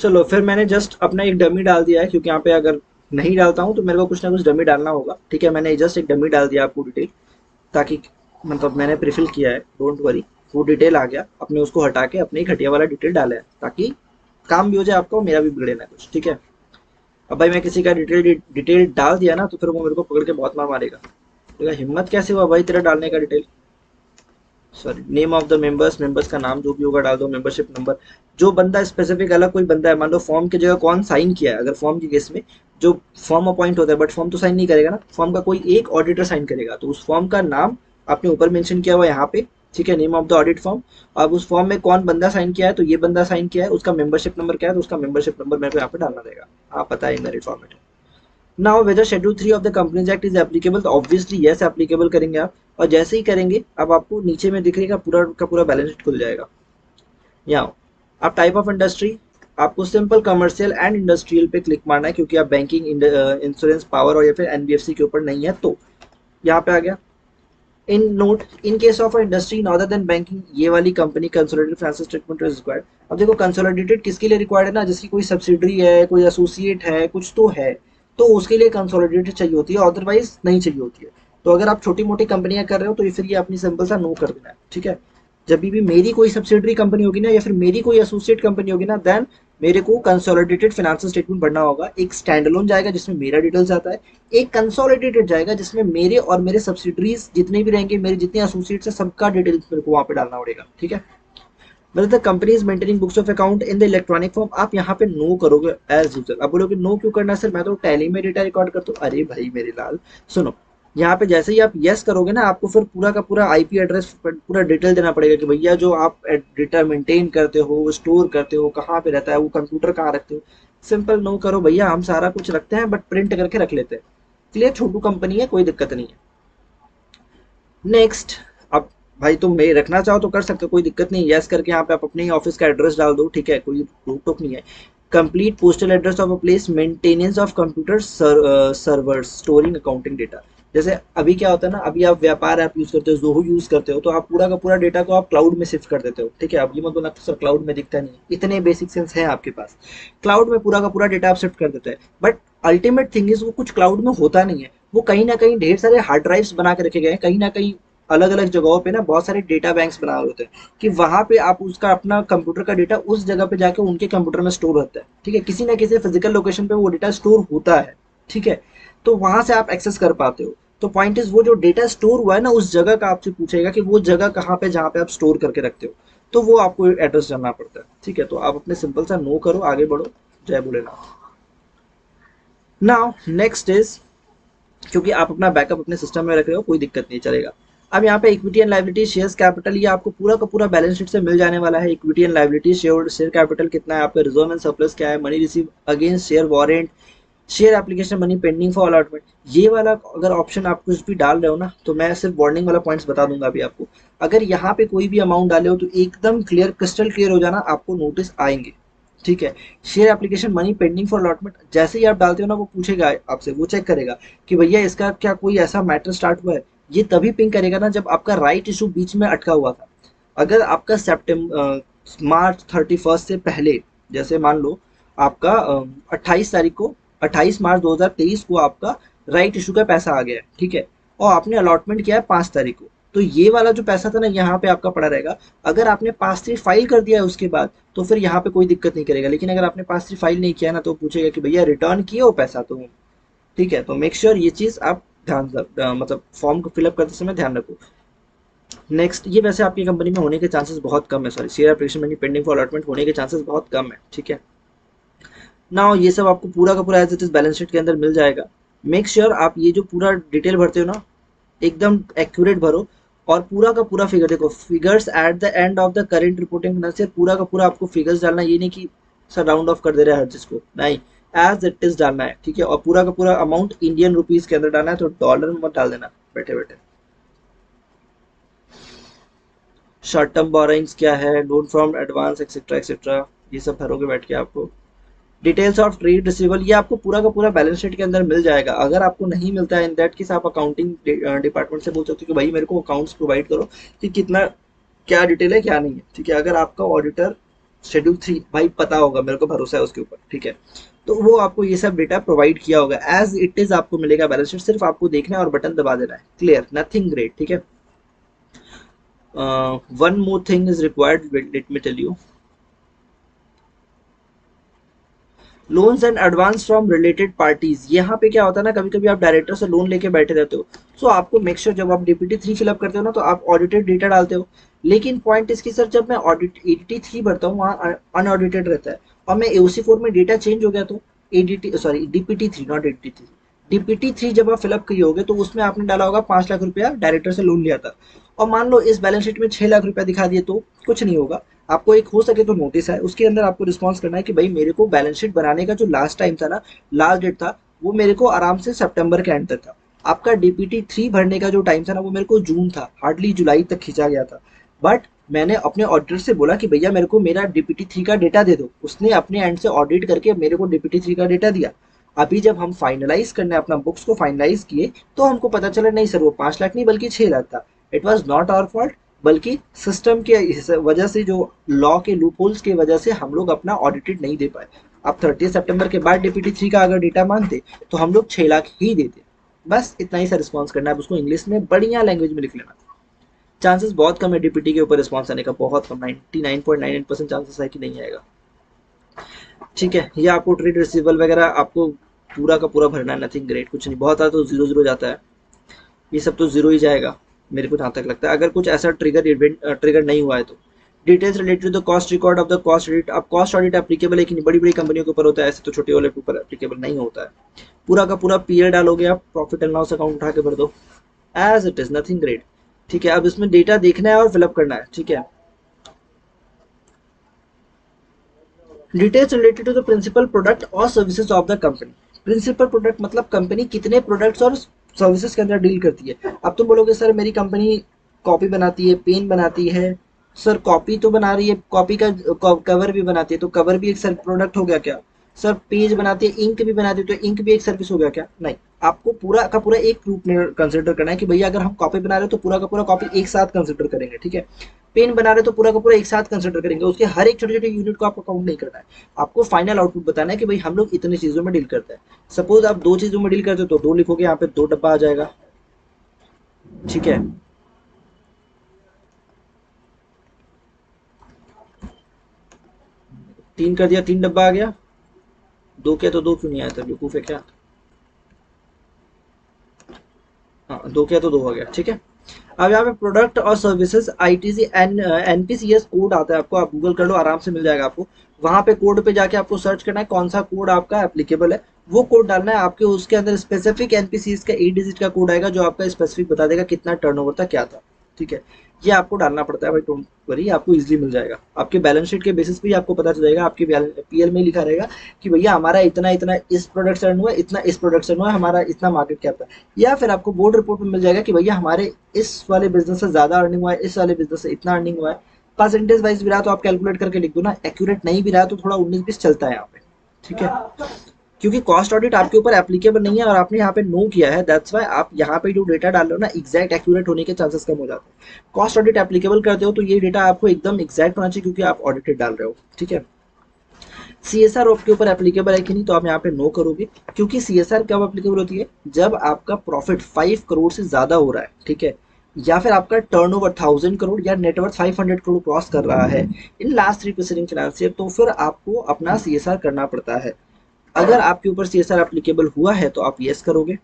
चलो फिर मैंने जस्ट अपना एक डमी डाल दिया है, क्योंकि यहाँ पे अगर नहीं डालता हूँ तो मेरे को कुछ ना कुछ डमी डालना होगा, ठीक है। मैंने जस्ट एक डमी डाल दिया आपको डिटेल, ताकि मतलब मैंने प्रीफिल किया है, डोंट वरी। वो डिटेल आ गया, अपने उसको हटा के अपने घटिया वाला डिटेल डाला है, ताकि काम भी हो जाए आपका और मेरा भी बिगड़े ना कुछ, ठीक है। अब भाई मैं किसी का डिटेल डाल दिया ना, तो फिर वो मेरे को पकड़ के बहुत मार मारेगा। तो हिम्मत कैसे हुआ भाई तेरा डालने का detail? Sorry, name of the members, members का नाम जो भी होगा डाल दो, मेंबरशिप नंबर, जो बंदा स्पेसिफिक अलग कोई बंदा है, मान लो फॉर्म की जगह कौन साइन किया है, अगर फॉर्म के केस में जो फॉर्म अपॉइंट होता है, बट फॉर्म तो साइन नहीं करेगा ना, फॉर्म का कोई एक ऑडिटर साइन करेगा, तो उस फॉर्म का नाम आपने ऊपर मेंशन किया हुआ यहाँ पे, ठीक है, name of the audit form. अब उस फॉर्म में कौन बंदा साइन किया है, तो ये बंदा साइन किया है, उसका मेंबरशिप नंबर क्या है, तो उसका मेंबरशिप नंबर मेरे को यहाँ पे डालना रहेगा, हाँ पता है इनमेरिट फॉर्मेट है। Now whether schedule 3 of the companies act is applicable, तो ऑब्वियसली यस एप्लीकेबल करेंगे आप, और जैसे ही करेंगे अब आपको नीचे में दिखेगा पूरा का पूरा बैलेंस शीट खुल जाएगा। यहाँ आप टाइप ऑफ इंडस्ट्री, आपको सिंपल कमर्शियल एंड इंडस्ट्रियल पे क्लिक मारना है, क्योंकि आप बैंकिंग, इंश्योरेंस, पावर और या फिर एनबीएफसी के ऊपर नहीं है, तो यहाँ पे आ गया। In note, in case of industry in other than banking, ये वाली company consolidated financial statement is required. अब देखो कंसोलिडेटेड किसके लिए रिक्वायर्ड है ना, जिसकी कोई सब्सिडरी है, कोई एसोसिएट है, कुछ तो है, तो उसके लिए कंसोलिडेटेड चाहिए होती है, अदरवाइज नहीं चाहिए होती है। तो अगर आप छोटी मोटी कंपनियां कर रहे हो तो फिर ये अपनी सिंपल सा नो कर देना है, ठीक है। जब भी मेरी कोई सब्सिडरी कंपनी होगी ना, या फिर मेरी कोई एसोसिएट कंपनी होगी ना, देन मेरे को कंसोलिडेटेड फाइनेंशियल स्टेटमेंट भरना होगा। एक स्टैंड अलोन जाएगा जिसमें मेरा डिटेल्स आता है, एक कंसोलिडेटेड जाएगा जिसमें मेरे और मेरे सब्सिडरीज जितने भी रहेंगे, मेरे जितने एसोसिएट्स हैं, सबका डिटेल्स मेरे को वहां पे डालना पड़ेगा, ठीक है। मतलब the company is maintaining books of account in the electronic form, आप यहाँ पे नो करोगे एज यूजल। अब बोलोगे नो क्यों करना है सर, मैं तो टैली में डेटा रिकॉर्ड करता हूँ। अरे भाई मेरे लाल सुनो, यहाँ पे जैसे ही आप यस करोगे ना, आपको फिर पूरा का पूरा आईपी एड्रेस पूरा डिटेल देना पड़ेगा कि भैया जो आप डेटा मेंटेन करते हो, स्टोर करते हो, कहाँ पे रहता है वो, कंप्यूटर कहाँ रखते हो। सिंपल नो करो भैया, हम सारा कुछ रखते हैं बट प्रिंट करके रख लेते हैं। क्लियर, छोटू कंपनी है, कोई दिक्कत नहीं है। नेक्स्ट, अब भाई तुम मे रखना चाहो तो कर सकते हो, कोई दिक्कत नहीं, यस करके यहाँ पे आप अपने ही ऑफिस का एड्रेस डाल दो, ठीक है, कोई रोक टोक नहीं है। Complete postal address of a place, maintenance of computer servers storing accounting data. जैसे अभी क्या होता है ना, अभी आप व्यापार ऐप यूज करते हो, जोहो यूज करते हो, तो आप पूरा का पूरा डेटा को आप क्लाउड में शिफ्ट कर देते हो, ठीक है। अब ये मत बोलना सर क्लाउड में दिखता नहीं है, इतने बेसिक सेंस है आपके पास, क्लाउड में पूरा का पूरा डेटा आप शिफ्ट कर देते हैं, बट अल्टीमेट थिंग इज वो कुछ क्लाउड में होता नहीं है, वो कहीं ना कहीं ढेर सारे हार्ड ड्राइव्स बना के रखे गए हैं, कहीं ना कहीं अलग अलग जगहों पे ना बहुत सारे डेटा बैंक्स बना होते हैं, कि वहां पे आप उसका अपना कंप्यूटर का डेटा उस जगह पे जाके उनके कंप्यूटर में स्टोर होता है, ठीक है, किसी ना किसी फिजिकल लोकेशन पे वो डेटा स्टोर होता है, ठीक है। तो वहां से आप एक्सेस कर पाते हो। तो पॉइंट इज वो जो डेटा स्टोर हुआ है ना, उस जगह का आपसे पूछेगा कि वो जगह कहाँ पे, जहाँ पे आप स्टोर करके रखते हो, तो वो आपको एड्रेस जानना पड़ता है, ठीक है। तो आप अपने सिंपल सा नो करो, आगे बढ़ो, जय भोलेनाथ। नाउ नेक्स्ट इज, क्योंकि आप अपना बैकअप अपने सिस्टम में रख रहे हो, कोई दिक्कत नहीं, चलेगा। अब यहाँ पे equity and liability, shares capital, ये आपको पूरा का पूरा बैलेंस शीट से मिल जाने वाला है। Equity and liability, share capital कितना है आपका, रिजर्व एंड सरप्लस क्या है, money receive against share warrant, share application money pending for allotment. ये वाला अगर ऑप्शन आप कुछ भी डाल रहे हो ना, तो मैं सिर्फ वार्निंग वाला पॉइंट्स बता दूंगा अभी आपको। अगर यहाँ पे कोई भी अमाउंट डाले हो तो एकदम क्लियर, क्रिस्टल क्लियर हो जाना, आपको नोटिस आएंगे, ठीक है। Share application money pending for allotment, जैसे ही आप डालते हो ना, वो पूछेगा आपसे, वो चेक करेगा कि भैया इसका क्या कोई ऐसा मैटर स्टार्ट हुआ है। ये तभी पिंग करेगा ना जब आपका राइट इशू बीच में अटका हुआ था। अगर आपका सेप्टेम्बर मार्च 31 से पहले, जैसे मान लो आपका 28 तारीख को, 28 मार्च 2023 को आपका राइट इशू का पैसा आ गया है, ठीक है, और आपने अलॉटमेंट किया है 5 तारीख को, तो ये वाला जो पैसा था ना, यहाँ पे आपका पड़ा रहेगा। अगर आपने 5-3 फाइल कर दिया है उसके बाद, तो फिर यहाँ पे कोई दिक्कत नहीं करेगा, लेकिन अगर आपने 5-3 फाइल नहीं किया ना, तो पूछेगा कि भैया रिटर्न किए हो पैसा, तो ठीक है। तो मेक श्योर ये चीज आप ध्यान मतलब फॉर्म को फिलअप करते समय ध्यान रखो। नेक्स्ट, ये वैसे आपकी कंपनी में होने के चांसेस बहुत कम है, sorry, share application money pending for allotment होने के चांसेस बहुत कम है, ठीक है। नाउ ये सब आपको पूरा का पूरा as it is balance sheet के अंदर मिल जाएगा। मेक श्योर आप ये जो पूरा डिटेल भरते हो ना, एकदम एक्यूरेट भरो, और पूरा का पूरा फिगर देखो, figures at the end of the current reporting financial, पूरा का पूरा आपको फिगर्स डालना, ये नहीं कि सर राउंड ऑफ कर दे रहे हैं हर चीज को, नहीं, एज इट इज डालना है, ठीक है। और पूरा का पूरा अमाउंट इंडियन रुपीज के अंदर डालना है, तो डॉलर में मत डाल देना बैठे बैठे। शॉर्ट टर्म बोरोइंग्स क्या है, loan from advance etcetera etcetera, ये सब भरोगे बैठ के आपको। डिटेल्स ऑफ ट्रेड रिसीवेबल, ये आपको पूरा का पूरा बैलेंस शीट के अंदर मिल जाएगा। अगर आपको नहीं मिलता है, इन दैट केस आप अकाउंटिंग डिपार्टमेंट से बोल सकते हो कि भाई मेरे को अकाउंट्स प्रोवाइड करो कि कितना क्या डिटेल है क्या नहीं है, ठीक है। अगर आपका ऑडिटर शेड्यूल 3 भाई पता होगा, मेरे को भरोसा है उसके ऊपर, ठीक है, तो वो आपको ये सब डेटा प्रोवाइड किया होगा, एज इट इज आपको मिलेगा बैलेंस शीट, सिर्फ आपको देखना है और बटन दबा देना है, क्लियर, नथिंग ग्रेट, ठीक है। One more thing is required, let me tell you. Loans and advance from related parties, यहाँ पे क्या होता है ना, कभी कभी आप डायरेक्टर से लोन लेके बैठे रहते हो, सो आपको मेक श्योर जब आप डीपीटी 3 फिलअप करते हो ना, तो आप ऑडिटेड डेटा डालते हो। लेकिन पॉइंट इसकी सर, जब मैं ऑडिट एडीटी 3 भरता हूँ वहाँ अनऑडिटेड रहता है, और मैं एओसी 4 में डेटा चेंज हो गया तो ADT sorry DPT 3 not ADT 3, DPT 3 जब आप फिलअप किए होगे तो उसमें आपने डाला होगा 5 लाख रुपया डायरेक्टर से लोन लिया था, और मान लो इस बैलेंस शीट में 6 लाख रुपया दिखा दिए तो कुछ नहीं होगा। आपको एक हो सके तो नोटिस है, उसके अंदर आपको रिस्पॉन्स करना है कि भाई मेरे को बैलेंस शीट बनाने का जो लास्ट टाइम था ना, लास्ट डेट था, वो मेरे को आराम से सितंबर के एंड तक था। आपका डीपीटी 3 भरने का जो टाइम था ना, वो मेरे को जून था, हार्डली जुलाई तक खींचा गया था। बट मैंने अपने ऑडिटर से बोला कि भैया मेरे को मेरा डीपीटी 3 का डेटा दे दो, उसने अपने एंड से ऑडिट करके मेरे को डीपीटी 3 का डेटा दिया। अभी जब हम फाइनलाइज करने अपना बुक्स को फाइनलाइज किए, तो हमको पता चला नहीं सर वो 5 लाख नहीं बल्कि 6 लाख था। It was not our fault, बल्कि सिस्टम के वजह से, जो लॉ के लूप होल्स की वजह से हम लोग अपना ऑडिटेड नहीं दे पाए। अब 30 सितंबर के बाद डीपीटी 3 का अगर डेटा मानते तो हम लोग 6 लाख ही देते। बस इतना ही सा रिस्पॉन्स करना है, उसको इंग्लिश में बढ़िया लैंग्वेज में लिख लेना। चांसेस बहुत कम है डीपीटी के ऊपर रिस्पॉन्स आने का, बहुत कम, 99.99% चांसेस है कि नहीं आएगा। ठीक है, ये आपको ट्रेड रिसीवेबल वगैरह आपको पूरा का पूरा भरना है, नथिंग ग्रेट, कुछ नहीं, बहुत आता तो 0 0 जाता है, ये सब तो 0 ही जाएगा मेरे को जहाँ तक लगता है, अगर कुछ ऐसा ट्रिगर इवेंट ट्रिगर नहीं हुआ है तो। Details related to the cost record of the cost audit, अब कॉस्ट ऑडिट एप्लीकेबल है कि नहीं, बड़ी बड़ी कंपनियों के ऊपर होता है, ऐसे तो छोटे वाले के ऊपर एप्लीकेबल नहीं होता है। पूरा का पूरा पीरियड डालोगे आप, प्रॉफिट एंड लॉस अकाउंट उठा के भर दो as it is, nothing great. ठीक है, अब इसमें डेटा देखना है और फिलअप करना है। ठीक है, details related to the principal product और services of the company. Principal product मतलब कंपनी कितने प्रोडक्ट्स और सर्विसेज के अंदर डील करती है। अब तुम बोलोगे सर मेरी कंपनी कॉपी बनाती है, पेन बनाती है, सर कॉपी तो बना रही है, कॉपी का कवर भी बनाती है, तो कवर भी एक सर प्रोडक्ट हो गया क्या। सर पेज बनाती है, इंक भी बनाती है, तो इंक भी एक सर्विस हो गया क्या। नहीं, आपको पूरा का पूरा एक ग्रुप में कंसिडर करना है कि भैया अगर हम कॉपी बना रहे हैं तो पूरा का पूरा कॉपी एक साथ कंसिडर करेंगे। ठीक है, पेन बना रहे तो पूरा का पूरा एक साथ कंसिडर करेंगे, उसके हर एक छोटे छोटे यूनिट को आपको काउंट नहीं करना है। आपको फाइनल आउटपुट बताना है कि भाई हम लोग इतनी चीजों में डील करते हैं। सपोज आप 2 चीजों में डील करते हो तो 2 लिखोगे, यहाँ पे 2 डब्बा आ जाएगा। ठीक है, 3 कर दिया, 3 डब्बा आ गया। 2 किया तो 2 क्यों नहीं आया था, बेवकूफ है क्या। हाँ, 2 किया तो 2 हो गया। ठीक है, अब यहाँ पे प्रोडक्ट और सर्विसेज आईटीसी एनपीसीएस कोड आता है आपको, आप गूगल कर लो, आराम से मिल जाएगा आपको। वहां पे कोड पे जाके आपको सर्च करना है कौन सा कोड आपका एप्लीकेबल है, वो कोड डालना है आपके, उसके अंदर स्पेसिफिक एनपीसीएस का 8 डिजिट का कोड आएगा जो आपका स्पेसिफिक बता देगा कितना टर्नओवर था, क्या था। ठीक है, ये आपको डालना पड़ता है भाई, डोंट वरी, आपको इजीली मिल जाएगा। आपके बैलेंस शीट के बेसिस पे ही आपको पता चल जाएगा, आपके पीएल में लिखा रहेगा कि भैया हमारा इतना इतना इस प्रोडक्ट से अर्न हुआ, इतना इस प्रोडक्ट से अर्न हुआ, हमारा इतना मार्केट कैप था। या फिर आपको बोर्ड रिपोर्ट में मिल जाएगा कि भैया हमारे इस वाले बिजनेस से ज्यादा अर्निंग हुआ है, इस वाले बिजनेस से इतना अर्निंग हुआ है। परसेंटेज वाइज भी रहा तो आप कैलकुलेट करके लिख दो ना, एक्यूरेट नहीं भी रहा तो थोड़ा 19-20 चलता है यहाँ पे। ठीक है, क्योंकि कॉस्ट ऑडिट आपके ऊपर एप्लीकेबल नहीं है और आपने यहाँ पे नो किया है, दैट्स वाई आप यहाँ पे जो डेटा डाल रहे हो ना, एग्जैक्ट एक्यूरेट होने के चांसेस कम हो जाते हैं। कॉस्ट ऑडिट एप्लीकेबल करते हो तो ये डेटा आपको एकदम एग्जैक्ट होना चाहिए, क्योंकि आप ऑडिटेड डाल रहे हो। ठीक है, सीएसआर आपके ऊपर एप्लीकेबल है कि नहीं, तो आप यहाँ पे नो करोगे, क्योंकि सीएसआर कब एप्लीकेबल होती है, जब आपका प्रॉफिट 5 करोड़ से ज्यादा हो रहा है। ठीक है, या फिर आपका टर्नओवर 1000 करोड़ या नेटवर्थ 500 करोड़ क्रॉस कर रहा है इन लास्ट 3 प्रीसीडिंग फाइनेंशियल, तो फिर आपको अपना सीएसआर करना पड़ता है। अगर आपके ऊपर सीएसआर एप्लीकेबल हुआ है तो आप यस करोगे,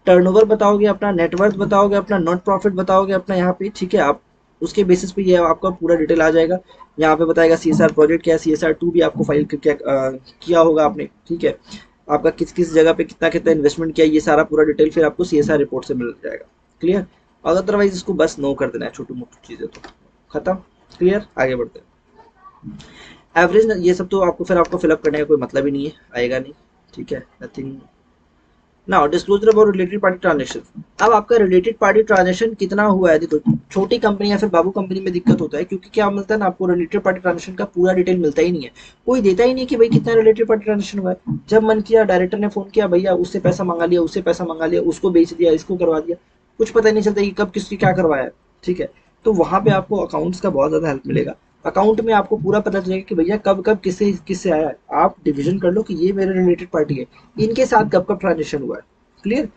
टर्नओवर बताओगे अपना, नेटवर्थ बताओगे अपना, नॉट प्रॉफिट बताओगे अपना यहाँ पे। ठीक है, आप उसके बेसिस पे ये आपका पूरा डिटेल आ जाएगा। यहाँ पे बताएगा सीएसआर प्रोजेक्ट क्या है, सीएसआर 2 भी आपको फाइल क्या किया होगा आपने। ठीक है, आपका किस किस जगह पे कितना कितना इन्वेस्टमेंट किया, ये सारा पूरा डिटेल फिर आपको सीएसआर रिपोर्ट से मिल जाएगा। क्लियर, अदरवाइज इसको बस नो कर देना है, छोटी मोटी चीजें तो खत्म। क्लियर, आगे बढ़ते हैं। एवरेज ये सब तो आपको फिर आपको फिलअप करने का कोई मतलब ही नहीं है, आएगा नहीं। ठीक है, nothing. Now disclosure about related party transaction. अब आपका रिलेटेड पार्टी ट्रांजेक्शन कितना हुआ है, देखो छोटी कंपनी या फिर बाबू कंपनी में दिक्कत होता है, क्योंकि क्या मिलता है ना, आपको रिलेटेड पार्टी ट्रांजेक्शन का पूरा डिटेल मिलता ही नहीं है। कोई देता ही नहीं कि भाई कितना रिलेटेड पार्टी ट्रांजेक्शन हुआ है। जब मन किया डायरेक्टर ने फोन किया, भैया उससे पैसा मंगा लिया, उससे पैसा मंगा लिया, उसको बेच दिया, इसको करवा दिया, कुछ पता ही नहीं चलता कि कब किसकी क्या करवाया है। ठीक है, तो वहां पे आपको अकाउंट्स का बहुत ज्यादा हेल्प मिलेगा। अकाउंट में आपको पूरा पता चलेगा कि भैया कब कब किससे किससे आया है। आप डिवीजन कर लो कि ये मेरे रिलेटेड पार्टी है, इनके साथ कब कब ट्रांजेक्शन हुआ है। क्लियर,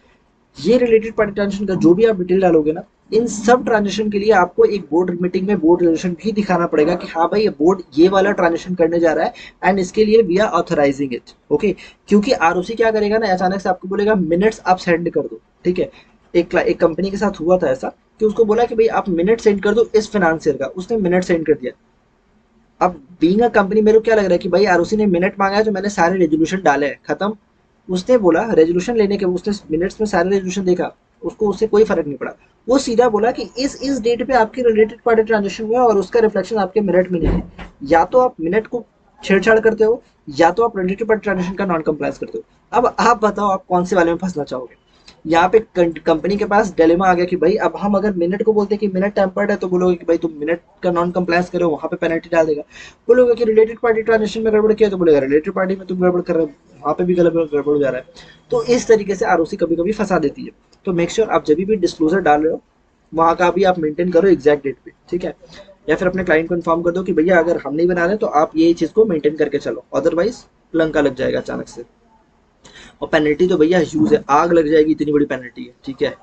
ये रिलेटेड पार्टी ट्रांजेक्शन का जो भी आप डिटेल डालोगे ना, इन सब ट्रांजेक्शन के लिए आपको एक बोर्ड मीटिंग में बोर्ड रेजोल्यूशन भी दिखाना पड़ेगा कि हाँ भाई ये बोर्ड ये वाला ट्रांजेक्शन करने जा रहा है एंड इसके लिए we are authorising it. Okay, क्योंकि आरओसी क्या करेगा ना, अचानक से आपको बोलेगा मिनट्स आप सेंड कर दो। ठीक है, एक कंपनी के साथ हुआ था ऐसा कि उसको बोला कि भाई आप मिनट सेंड कर दो इस फाइनेंशियर का, उसने मिनट सेंड कर दिया। अब बीइंग अ कंपनी मेरे को क्या लग रहा है कि भाई आरओसी ने मिनट मांगा है तो मैंने सारे रेजोल्यूशन डाले हैं, खत्म। उसने बोला रेजोल्यूशन लेने के, उसने मिनट्स में सारे रेजोल्यूशन देखा, उसको उससे कोई फर्क नहीं पड़ा। वो सीधा बोला कि इस डेट पे आपकी रिलेटेड पार्टी ट्रांजेक्शन हुआ और उसका रिफ्लेक्शन आपके मिनट में नहीं है। या तो आप मिनट को छेड़छाड़ करते हो या तो आप रिलेटेड पार्टी ट्रांजेक्शन का नॉन कंप्लायंस करते हो। अब आप बताओ आप कौन से वाले में फंसना चाहोगे। यहाँ पे कंपनी के पास डिलेमा आ गया कि भाई अब हम अगर मिनट को बोलते हैं कि मिनट टेम्पर्ड है तो बोलोगे कि भाई तुम मिनट का नॉन कंप्लायंस करो, वहां पे पेनल्टी डाल देगा। बोलोगे कि रिलेटेड पार्टी ट्रांजेक्शन में गड़बड़ किया तो बोलेगा रिलेटेड पार्टी में तुम गड़बड़ कर रहे हो, वहां पे भी गड़बड़ हो जा रहा है। तो इस तरीके से आरओसी कभी कभी फंसा देती है। तो मेक श्योर आप जब भी डिस्क्लोजर डाल रहे हो वहां का भी आप मेंटेन करो एग्जैक्ट डेट पे। ठीक है, या फिर अपने क्लाइंट को इन्फॉर्म कर दो कि भैया अगर हम नहीं बना रहे तो आप ये चीज को मेंटेन करके चलो, अदरवाइज लंका लग जाएगा अचानक से। और पेनल्टी तो भैया ह्यूज है, आग लग जाएगी, इतनी बड़ी पेनल्टी है। ठीक है,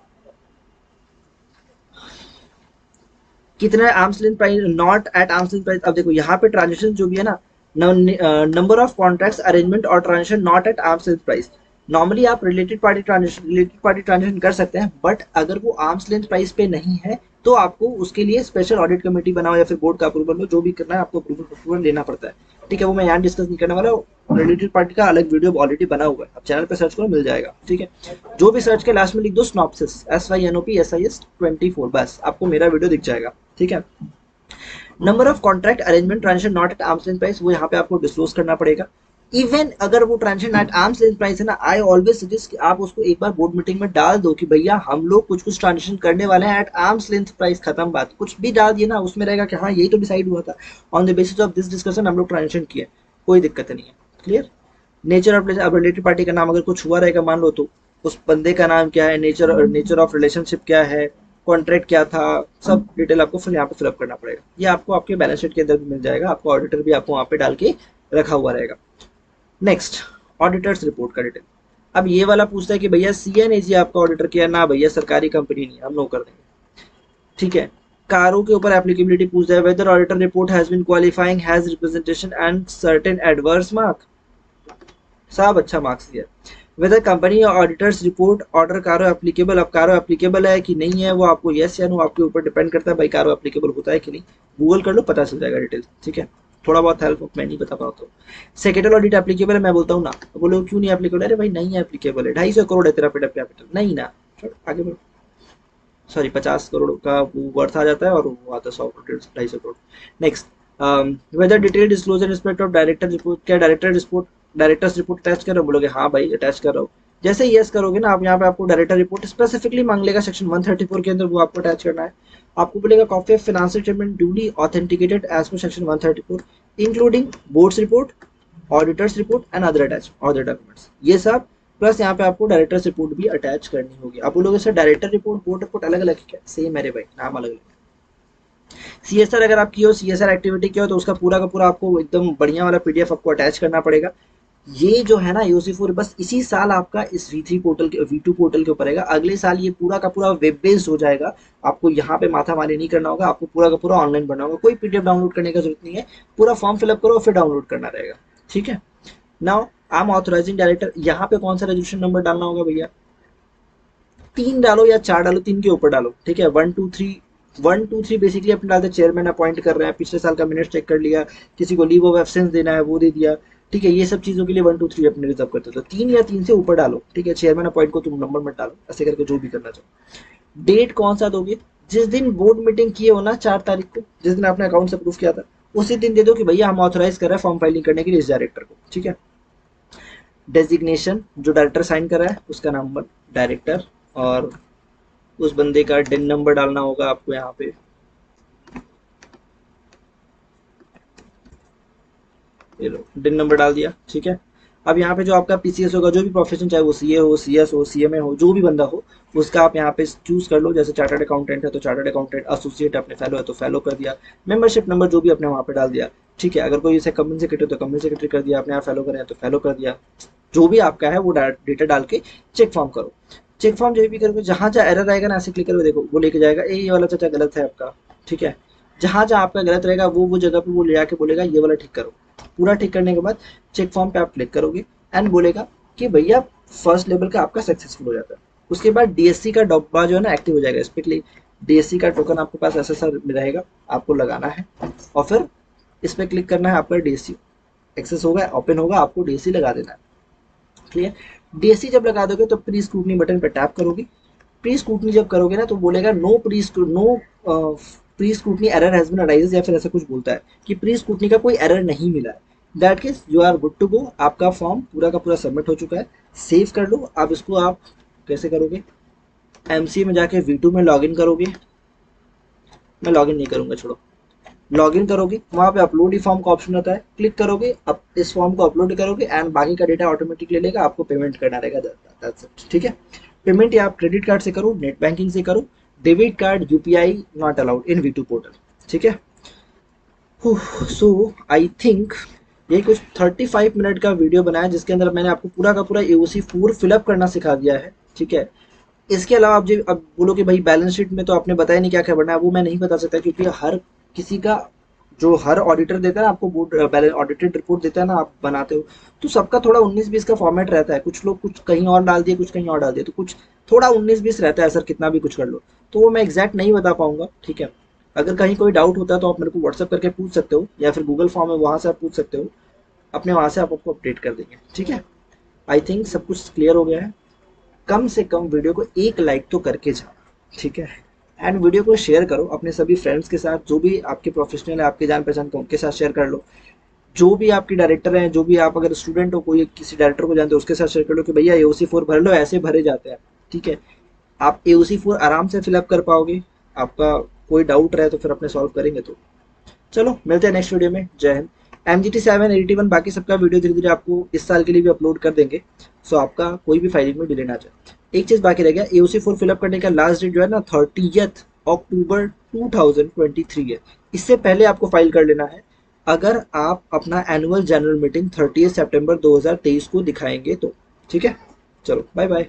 कितना arms length price, not at arms length price. अब देखो यहाँ पे ट्रांजेक्शन जो भी है ना, नंबर ऑफ कॉन्ट्रैक्ट्स अरेंजमेंट और transaction not at arms length price. Normally आप रिलेटेड पार्टी ट्रांजेक्शन कर सकते हैं, बट अगर वो आर्म्स लेंथ प्राइस पे नहीं है तो आपको उसके लिए स्पेशल ऑडिट कमेटी बनाओ या फिर बोर्ड का अप्रूवल लो, जो भी करना है आपको अप्रूवल लेना पड़ता है। ठीक है, वो मैं यहाँ डिस्कस नहीं करने वाला, रिलेटेड पार्टी का अलग वीडियो ऑलरेडी बना हुआ है, आप चैनल पे सर्च करो मिल जाएगा। ठीक है, जो भी सर्च के लास्ट में लिख दो स्नॉप्सिस, SYNOPSIS 24, बस आपको मेरा वीडियो दिख जाएगा। ठीक है, number of contract arrangement transaction not at arms length price, वो यहाँ पे आपको डिस्क्लोज करना पड़ेगा। इवन अगर वो transaction at arms length price है ना, आई ऑलवेज सजेस्ट कि आप उसको एक बार बोर्ड मीटिंग में डाल दो कि भैया हम लोग कुछ कुछ ट्रांजेक्शन करने वाले हैं एट आर्म्स लेंथ प्राइस, खत्म बात। कुछ भी डाल दिए ना उसमें रहेगा कि हाँ यही तो डिसाइड हुआ था, on the basis of this discussion हम लोग ट्रांजेक्शन किए, कोई दिक्कत नहीं है। क्लियर। नेचर ऑफ अब रिलेटेड पार्टी का नाम अगर कुछ हुआ रहेगा मान लो तो उस बंदे का नाम क्या है, नेचर ऑफ रिलेशनशिप क्या है, कॉन्ट्रैक्ट क्या था, सब डिटेल आपको फिर यहाँ पे फिलअप करना पड़ेगा। ये आपको आपके बैलेंस शीट के अंदर भी मिल जाएगा, आपको ऑडिटर भी आपको वहाँ पे डाल के रखा हुआ रहेगा। नेक्स्ट, ऑडिटर्स रिपोर्ट का डिटेल। अब ये वाला पूछता है कि भैया CNAG आपका ऑडिटर किया ना, भैया सरकारी कंपनी नहीं, हम नो कर देंगे। ठीक है, कारों के ऊपर एप्लीकेबिलिटी पूछता है, whether auditor report has been qualifying has representation and certain adverse mark, साहब अच्छा मार्क्स दिया। Whether company auditors report order CARO applicable, अब कारो एप्लीकेबल है कि नहीं है वो आपको यस या नो आपके ऊपर डिपेंड करता है, भाई कारो एप्लीकेबल होता है कि नहीं, गूगल कर लो पता चल जाएगा डिटेल। ठीक है, थोड़ा बहुत हेल्प मैं नहीं बता पाता हूँ। सेक्रेटल ऑडिट एप्लीकेबल है, मैं बोलता हूँ ना, बोलो क्यों नहीं एप्लीकेबल, अरे भाई नहीं एप्लीकेबल है, 250 करोड़ है तेरा पेड कैपिटल, नहीं ना, आगे बढ़ो। सॉरी 50 करोड़ का वो वर्थ आ जाता है और वो आता है 100 crore 250 crore. Next, whether detail disclosure respect of director report, क्या डायरेक्टर्स रिपोर्ट अटैच कर रहे हो, बोलोगे हाँ भाई अटैच कर रहा हूँ। जैसे यस करोगे ना आप, यहाँ पे आपको डायरेक्टर रिपोर्ट स्पेसिफिकली मांग लेगा सेक्शन 134 के अंदर, वो आपको अटैच करना है। आपको बोलेगा copy of financial statement duly authenticated as per section 134 including boards report, auditors report and other documents, ये सब प्लस यहाँ पे आपको डायरेक्टर्स रिपोर्ट भी अटैच करनी होगी। आप बोलोगे sir director report board report अलग अलग है क्या, सेम है रे भाई, नाम अलग अलग। CSR अगर आप की हो, CSR एक्टिविटी की हो तो उसका पूरा का पूरा आपको एकदम बढ़िया वाला PDF आपको अटैच करना पड़ेगा। ये जो है ना EOC4 बस इसी साल आपका इस V3 पोर्टल के V2 पोर्टल के ऊपर रहेगा, अगले साल ये पूरा का पूरा वेब बेस्ड हो जाएगा। आपको यहाँ पे माथा मारी नहीं करना होगा, आपको पूरा का पूरा ऑनलाइन बनना होगा, कोई PDF डाउनलोड करने का जरूरत नहीं है, पूरा फॉर्म फिलअप करो फिर डाउनलोड करना रहेगा। ठीक है, now I am authorising director, यहाँ पे कौन सा रजिस्ट्रेशन नंबर डालना होगा भैया, 3 डालो या 4 डालो, 3 के ऊपर डालो। ठीक है, 1 2 3 बेसिकली अपने डालते चेयरमैन अपॉइंट कर रहे हैं, पिछले साल का मिनट चेक कर लिया, किसी को लीव ऑफ एब्सेंस देना है वो दे दिया। ठीक है, ये सब चीजों के लिए 1 2 3 अपने रिजर्व करते हो, तो 3 या 3 से ऊपर डालो। ठीक है, चेयरमैन अपॉइंट को तुम नंबर मत डालो, ऐसे करके जो भी करना चाहो। डेट कौन सा दोगे, जिस दिन बोर्ड मीटिंग किए हो ना 4 तारीख को, जिस दिन आपने अकाउंट से अप्रूव किया था उसी दिन दे दो कि भैया हम ऑथराइज कर रहे हैं फॉर्म फाइलिंग करने के लिए इस डायरेक्टर को। ठीक है, डेजिग्नेशन जो डायरेक्टर साइन कर रहा है उसका नाम डायरेक्टर, और उस बंदे का डिन नंबर डालना होगा आपको यहाँ पे। ये लो डिन नंबर डाल दिया। ठीक है, अब यहाँ पे जो आपका PCS होगा, जो भी प्रोफेशन चाहे वो CA हो, CS हो, CMA हो, जो भी बंदा हो उसका आप यहाँ पे चूज कर लो। जैसे चार्टर्ड अकाउंटेंट है तो चार्टर्ड अकाउंटेंट, एसोसिएट अपने फेलो है तो फेलो कर दिया, मेंबरशिप नंबर जो भी अपने वहाँ पे डाल दिया। ठीक है, अगर कोई इसे कंपनी सेक्रेटरी तो कंपनी सेक्रेटरी कर दिया, अपने यहाँ फेलो करें तो फेलो कर दिया, जो भी आपका है वो डेटा डाल के चेक फॉर्म करो। चेक फॉर्म जब भी करोगे, जहाँ जहाँ एरर आएगा ना, ऐसे क्लिक करोगे, देखो वो लेके जाएगा ये वाला चाचा गलत है आपका, ठीक है। जहाँ जहाँ आपका गलत रहेगा वो जगह पे वो ले आके बोलेगा ये वाला ठीक करो। पूरा ठीक करने के बाद चेक फॉर्म पे आप क्लिक करोगे एंड बोलेगा कि भैया फर्स्ट लेवल का आपका सक्सेसफुल हो जाता है। उसके बाद डीएससी का डब्बा जो है ना एक्टिव हो जाएगा। इस पे क्लिक, डीएससी का टोकन आपके पास ऐसा सा रहेगा, आपको लगाना है और फिर इस पे क्लिक करना है, आपका डीएससी एक्सेस होगा, ओपन होगा, आपको डीएससी लगा देना है। क्लियर। डीएससी जब लगा दोगे तो प्री स्क्रूटनी बटन पर टैप करोगे। प्री स्क्रूटनी जब करोगे ना तो बोलेगा pre scrutiny error has been arises, या फिर ऐसा कुछ बोलता है कि प्री स्क्रूटनी का कोई एरर नहीं मिला है। That case you are good to go, आपका फॉर्म पूरा का पूरा सबमिट हो चुका है। सेव कर लो। अब इसको आप कैसे करोगे, एमसीए में जाके V2 में लॉगिन करोगे। मैं लॉगिन नहीं करूंगा, छोड़ो। लॉगिन करोगे, वहाँ पे अपलोड ही फॉर्म का ऑप्शन आता है, क्लिक करोगे, अब इस फॉर्म को अपलोड करोगे एंड बाकी का डेटा ऑटोमेटिक ले लेगा, आपको पेमेंट करना रहेगा। दैट्स इट, ठीक है। पेमेंट या आप क्रेडिट कार्ड से करो, नेट बैंकिंग से करो, debit card UPI not allowed in V2 portal, ठीक है। सो आई थिंक ये कुछ 35 मिनट का वीडियो बनाया जिसके अंदर मैंने आपको पूरा का पूरा AOC4 फिलअप करना सिखा दिया है, ठीक है। इसके अलावा आप जो अब बोलो कि भाई बैलेंस शीट में तो आपने बताया नहीं क्या क्या भरना है, वो मैं नहीं बता सकता क्योंकि हर किसी का, जो हर ऑडिटर देता है ना आपको, बोर्ड ऑडिटेड रिपोर्ट देता है ना, आप बनाते हो, तो सबका थोड़ा 19-20 का फॉर्मेट रहता है। कुछ लोग कुछ कहीं और डाल दिए, कुछ कहीं और डाल दिए, तो कुछ थोड़ा 19-20 रहता है सर, कितना भी कुछ कर लो, तो वो मैं एग्जैक्ट नहीं बता पाऊंगा, ठीक है। अगर कहीं कोई डाउट होता है तो आप मेरे को व्हाट्सअप करके पूछ सकते हो, या फिर गूगल फॉर्म है वहाँ से आप पूछ सकते हो, अपने वहाँ से आप आपको अपडेट कर देंगे, ठीक है। आई थिंक सब कुछ क्लियर हो गया है। कम से कम वीडियो को एक लाइक तो करके जाओ, ठीक है। एंड वीडियो को शेयर करो अपने सभी फ्रेंड्स के साथ, जो भी आपके प्रोफेशनल है, आपके जान पहचान के, उनके साथ शेयर कर लो। जो भी आपकी डायरेक्टर हैं, जो भी आप अगर स्टूडेंट हो, कोई किसी डायरेक्टर को जानते हो, उसके साथ शेयर कर लो कि भैया AOC4 भर लो, ऐसे भरे जाते हैं, ठीक है। आप AOC4 आराम से फिलअप कर पाओगे। आपका कोई डाउट रहे तो फिर अपने सॉल्व करेंगे। तो चलो मिलते हैं नेक्स्ट वीडियो में। जय हिंद। MGT7 81 बाकी सबका वीडियो धीरे धीरे आपको इस साल के लिए भी अपलोड कर देंगे, सो आपका कोई भी फाइलिंग में डिले ना जाए। एक चीज़ बाकी रह गया, AOC4 फिलअप करने का लास्ट डेट जो है ना 30 अक्टूबर 2023 है। इससे पहले आपको फाइल कर लेना है अगर आप अपना एनुअल जनरल मीटिंग 30 सितंबर 2023 को दिखाएंगे तो, ठीक है। चलो बाय बाय।